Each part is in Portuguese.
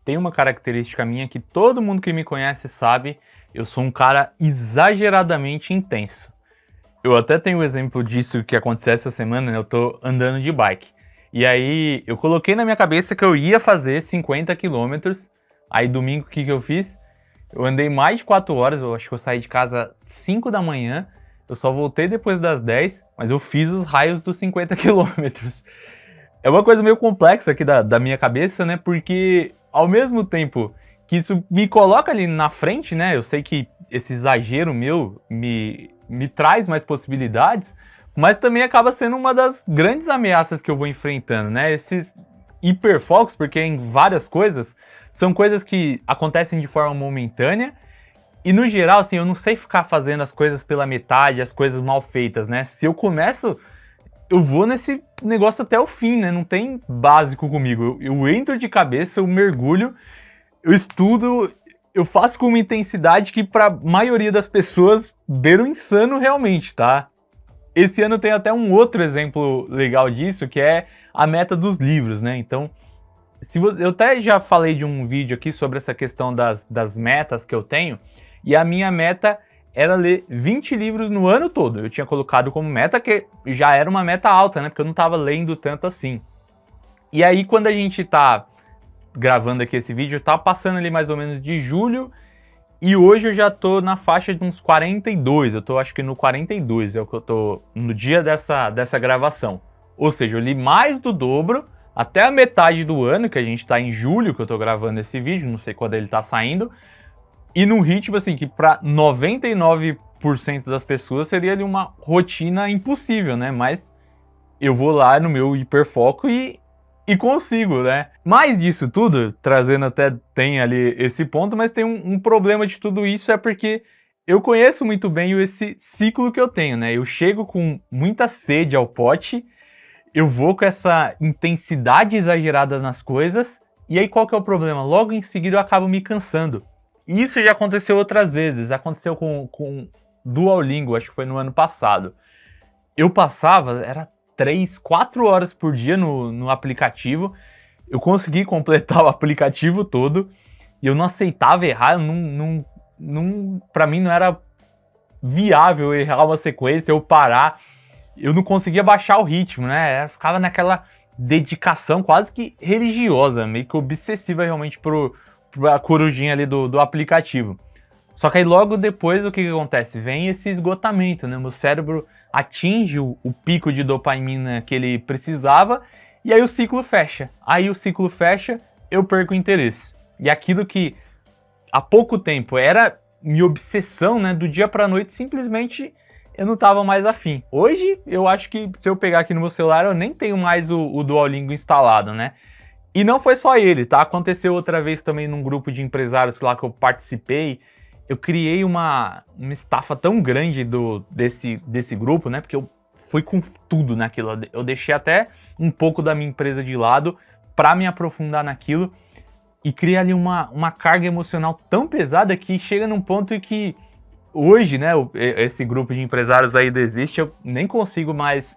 tem uma característica minha que todo mundo que me conhece sabe, eu sou um cara exageradamente intenso. Eu até tenho um exemplo disso que aconteceu essa semana, né? Eu tô andando de bike. E aí eu coloquei na minha cabeça que eu ia fazer 50 quilômetros. Aí domingo o que eu fiz? Eu andei mais de 4 horas, eu acho que eu saí de casa 5 da manhã. Eu só voltei depois das 10, mas eu fiz os raios dos 50 quilômetros. É uma coisa meio complexa aqui da minha cabeça, né? Porque ao mesmo tempo que isso me coloca ali na frente, né? Eu sei que esse exagero meu me traz mais possibilidades, mas também acaba sendo uma das grandes ameaças que eu vou enfrentando, né? Esses hiperfocos, porque em várias coisas, são coisas que acontecem de forma momentânea e no geral, assim, eu não sei ficar fazendo as coisas pela metade, as coisas mal feitas, né? Se eu começo, eu vou nesse negócio até o fim, né? Não tem básico comigo. Eu entro de cabeça, eu mergulho, eu estudo, eu faço com uma intensidade que para a maioria das pessoas beira o insano realmente, tá? Esse ano tem até um outro exemplo legal disso, que é a meta dos livros, né? Então, eu até já falei de um vídeo aqui sobre essa questão das metas que eu tenho, e a minha meta era ler 20 livros no ano todo. Eu tinha colocado como meta, que já era uma meta alta, né? Porque eu não estava lendo tanto assim. E aí, quando a gente tá gravando aqui esse vídeo, tá passando ali mais ou menos de julho, e hoje eu já tô na faixa de uns 42, eu tô acho que no 42, é o que eu tô no dia dessa gravação. Ou seja, eu li mais do dobro, até a metade do ano, que a gente tá em julho que eu tô gravando esse vídeo, não sei quando ele tá saindo, e num ritmo assim que para 99% das pessoas seria ali uma rotina impossível, né? Mas eu vou lá no meu hiperfoco e consigo, né? Mais disso tudo, trazendo até, tem ali esse ponto, mas tem um problema de tudo isso, é porque eu conheço muito bem esse ciclo que eu tenho, né? Eu chego com muita sede ao pote, eu vou com essa intensidade exagerada nas coisas, e aí qual que é o problema? Logo em seguida eu acabo me cansando. Isso já aconteceu outras vezes, aconteceu com Duolingo, acho que foi no ano passado. Eu passava, era 3, 4 horas por dia no aplicativo. Eu consegui completar o aplicativo todo e eu não aceitava errar. Para mim não era viável errar uma sequência, eu parar. Eu não conseguia baixar o ritmo, né? Eu ficava naquela dedicação quase que religiosa, meio que obsessiva realmente pra corujinha ali do aplicativo. Só que aí logo depois o que acontece? Vem esse esgotamento, né? Meu cérebro atinge o pico de dopamina que ele precisava e aí o ciclo fecha. Aí o ciclo fecha, eu perco o interesse. E aquilo que há pouco tempo era minha obsessão, né? Do dia pra noite, simplesmente eu não tava mais afim. Hoje eu acho que se eu pegar aqui no meu celular eu nem tenho mais o Duolingo instalado, né? E não foi só ele, tá? Aconteceu outra vez também num grupo de empresários lá que eu participei. Eu criei uma estafa tão grande desse grupo, né? Porque eu fui com tudo naquilo. Eu deixei até um pouco da minha empresa de lado para me aprofundar naquilo. E criei ali uma carga emocional tão pesada que chega num ponto em que hoje, né? Esse grupo de empresários aí desiste, eu nem consigo mais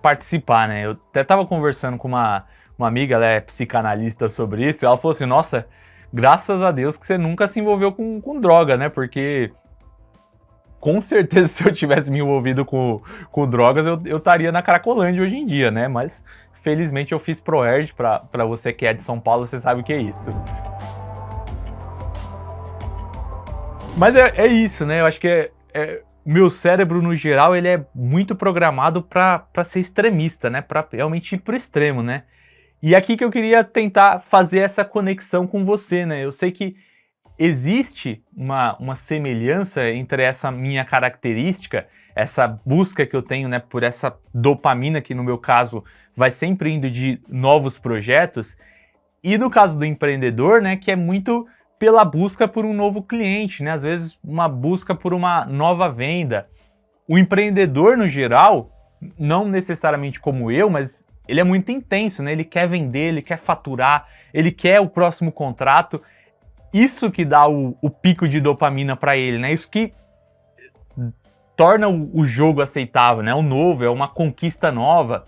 participar, né? Eu até tava conversando com uma amiga, ela é psicanalista sobre isso, e ela falou assim, nossa, graças a Deus que você nunca se envolveu com droga, né? Porque com certeza se eu tivesse me envolvido com drogas, eu estaria na Cracolândia hoje em dia, né? Mas felizmente eu fiz ProErd, pra você que é de São Paulo, você sabe o que é isso. Mas é isso, né? Eu acho que o meu cérebro, no geral, ele é muito programado para ser extremista, né? Para realmente ir pro extremo, né? E aqui que eu queria tentar fazer essa conexão com você, né? Eu sei que existe uma semelhança entre essa minha característica, essa busca que eu tenho, né, por essa dopamina, que no meu caso vai sempre indo de novos projetos, e no caso do empreendedor, né, que é muito pela busca por um novo cliente, né? Às vezes uma busca por uma nova venda. O empreendedor, no geral, não necessariamente como eu, mas ele é muito intenso, né? Ele quer vender, ele quer faturar, ele quer o próximo contrato. Isso que dá o pico de dopamina para ele, né? Isso que torna o jogo aceitável, né? O novo, é uma conquista nova.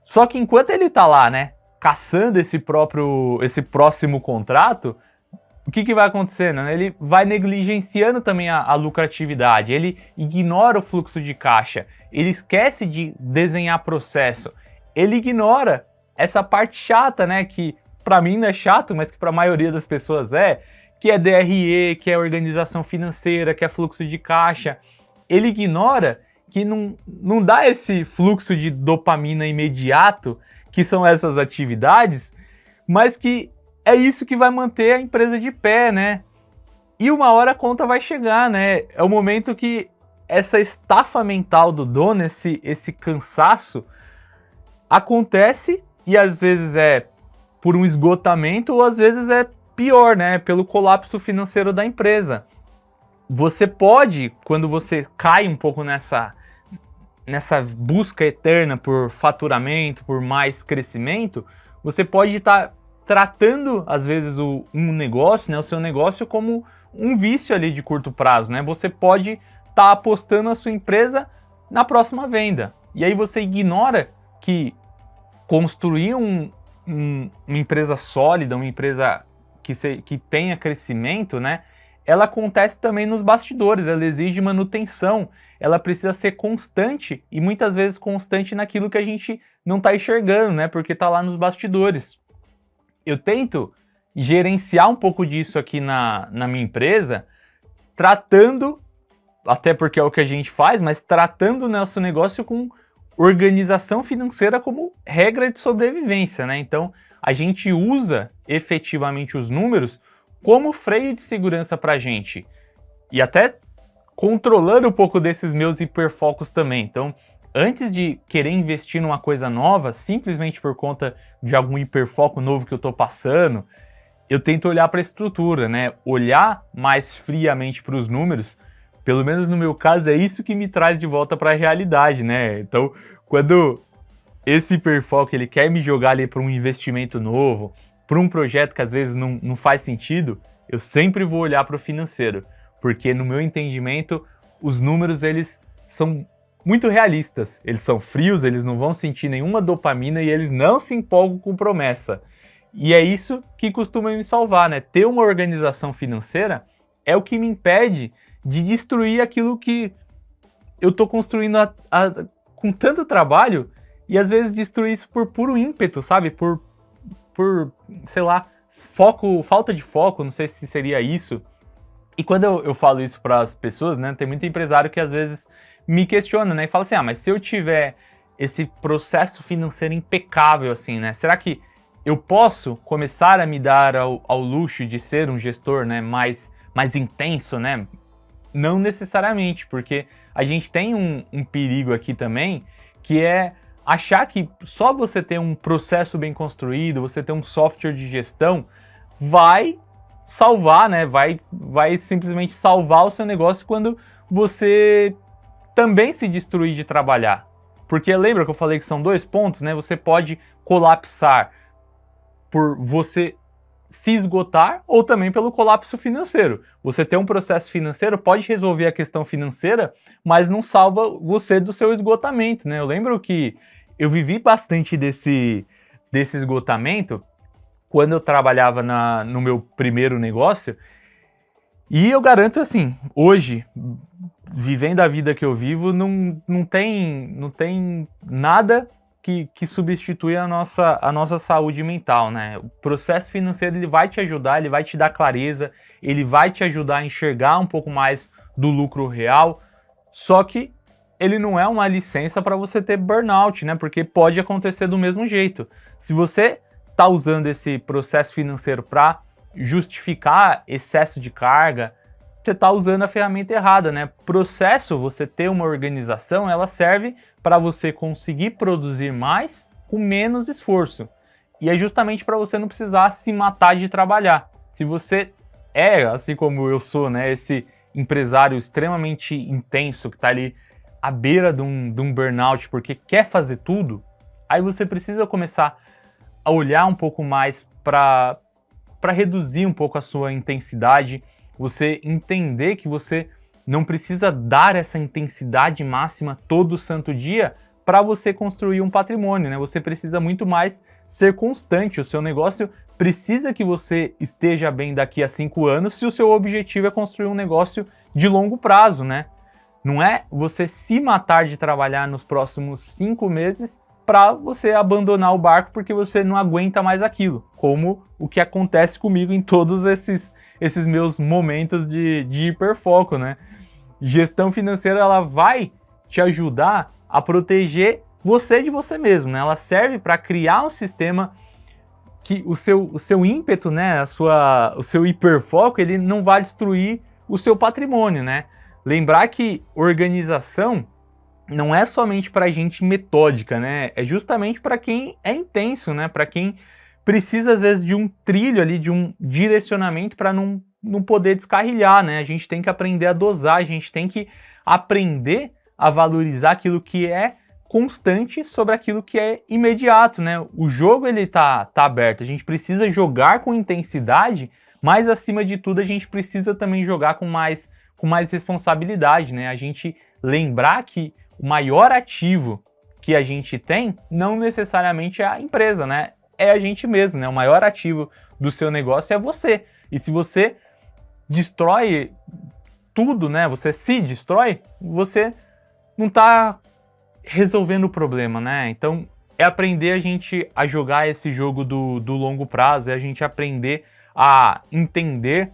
Só que enquanto ele tá lá, né, caçando esse próximo contrato, o que vai acontecendo, né? Ele vai negligenciando também a lucratividade, ele ignora o fluxo de caixa, ele esquece de desenhar processo, ele ignora essa parte chata, né? Que para mim não é chato, mas que para a maioria das pessoas que é DRE, que é organização financeira, que é fluxo de caixa. Ele ignora que não dá esse fluxo de dopamina imediato, que são essas atividades, mas que é isso que vai manter a empresa de pé, né? E uma hora a conta vai chegar, né? É o momento que essa estafa mental do dono, esse cansaço, acontece e às vezes é por um esgotamento ou às vezes é pior, né? Pelo colapso financeiro da empresa. Você pode, quando você cai um pouco nessa busca eterna por faturamento, por mais crescimento, você pode estar tratando, às vezes, um negócio, né, o seu negócio como um vício ali de curto prazo, né? Você pode estar apostando a sua empresa na próxima venda. E aí você ignora que construir uma empresa sólida, uma empresa que tenha crescimento, né? Ela acontece também nos bastidores, ela exige manutenção, ela precisa ser constante e muitas vezes constante naquilo que a gente não está enxergando, né? Porque está lá nos bastidores. Eu tento gerenciar um pouco disso aqui na minha empresa, tratando, até porque é o que a gente faz, mas tratando o nosso negócio com organização financeira como regra de sobrevivência, né? Então, a gente usa efetivamente os números como freio de segurança para a gente. E até controlando um pouco desses meus hiperfocos também. Então, antes de querer investir numa coisa nova, simplesmente por conta de algum hiperfoco novo que eu estou passando, eu tento olhar para a estrutura, né? Olhar mais friamente para os números. Pelo menos no meu caso, é isso que me traz de volta para a realidade, né? Então, quando esse hiperfoco ele quer me jogar ali para um investimento novo, para um projeto que às vezes não faz sentido, eu sempre vou olhar para o financeiro. Porque no meu entendimento, os números eles são muito realistas. Eles são frios, eles não vão sentir nenhuma dopamina e eles não se empolgam com promessa. E é isso que costuma me salvar, né? Ter uma organização financeira é o que me impede de destruir aquilo que eu estou construindo com tanto trabalho e às vezes destruir isso por puro ímpeto, sabe? Por sei lá, falta de foco, não sei se seria isso. E quando eu falo isso para as pessoas, né? Tem muito empresário que às vezes me questiona, né? E fala assim, mas se eu tiver esse processo financeiro impecável, assim, né? Será que eu posso começar a me dar ao luxo de ser um gestor, né? Mais intenso, né? Não necessariamente, porque a gente tem um perigo aqui também, que é achar que só você ter um processo bem construído, você ter um software de gestão, vai salvar, né? Vai simplesmente salvar o seu negócio quando você também se destruir de trabalhar. Porque lembra que eu falei que são 2 pontos, né? Você pode colapsar por você se esgotar ou também pelo colapso financeiro. Você ter um processo financeiro pode resolver a questão financeira, mas não salva você do seu esgotamento, né? Eu lembro que eu vivi bastante desse esgotamento quando eu trabalhava no meu primeiro negócio. E eu garanto assim, hoje, vivendo a vida que eu vivo, não tem nada que substitui a nossa saúde mental, né? O processo financeiro ele vai te ajudar, ele vai te dar clareza, ele vai te ajudar a enxergar um pouco mais do lucro real, só que ele não é uma licença para você ter burnout, né? Porque pode acontecer do mesmo jeito. Se você está usando esse processo financeiro para justificar excesso de carga, você está usando a ferramenta errada, né? Processo, você ter uma organização, ela serve para você conseguir produzir mais com menos esforço. E é justamente para você não precisar se matar de trabalhar. Se você é, assim como eu sou, né, esse empresário extremamente intenso que está ali à beira de um burnout porque quer fazer tudo, aí você precisa começar a olhar um pouco mais para reduzir um pouco a sua intensidade, você entender que você não precisa dar essa intensidade máxima todo santo dia para você construir um patrimônio, né? Você precisa muito mais ser constante. O seu negócio precisa que você esteja bem daqui a 5 anos se o seu objetivo é construir um negócio de longo prazo, né? Não é você se matar de trabalhar nos próximos 5 meses para você abandonar o barco porque você não aguenta mais aquilo, como o que acontece comigo em todos esses meus momentos de hiperfoco, né? Gestão financeira, ela vai te ajudar a proteger você de você mesmo, né? Ela serve para criar um sistema que o seu ímpeto, né? O seu hiperfoco, ele não vai destruir o seu patrimônio, né? Lembrar que organização não é somente para gente metódica, né? É justamente para quem é intenso, né? Para quem precisa, às vezes, de um trilho ali, de um direcionamento para não poder descarrilhar, né? A gente tem que aprender a dosar, a gente tem que aprender a valorizar aquilo que é constante sobre aquilo que é imediato, né? O jogo, ele tá aberto, a gente precisa jogar com intensidade, mas, acima de tudo, a gente precisa também jogar com mais responsabilidade, né? A gente lembrar que o maior ativo que a gente tem não necessariamente é a empresa, né? É a gente mesmo, né? O maior ativo do seu negócio é você. E se você destrói tudo, né? Você se destrói, você não está resolvendo o problema, né? Então, é aprender a gente a jogar esse jogo do longo prazo, é a gente aprender a entender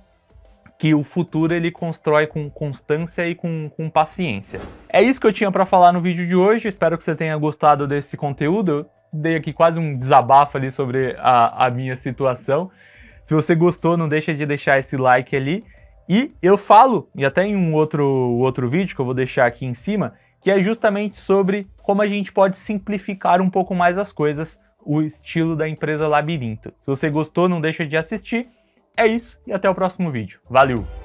que o futuro ele constrói com constância e com paciência. É isso que eu tinha para falar no vídeo de hoje, espero que você tenha gostado desse conteúdo. Eu dei aqui quase um desabafo ali sobre a minha situação. Se você gostou, não deixa de deixar esse like ali. E eu falo, e até em um outro vídeo que eu vou deixar aqui em cima, que é justamente sobre como a gente pode simplificar um pouco mais as coisas, o estilo da empresa Labirinto. Se você gostou, não deixa de assistir. É isso e até o próximo vídeo. Valeu!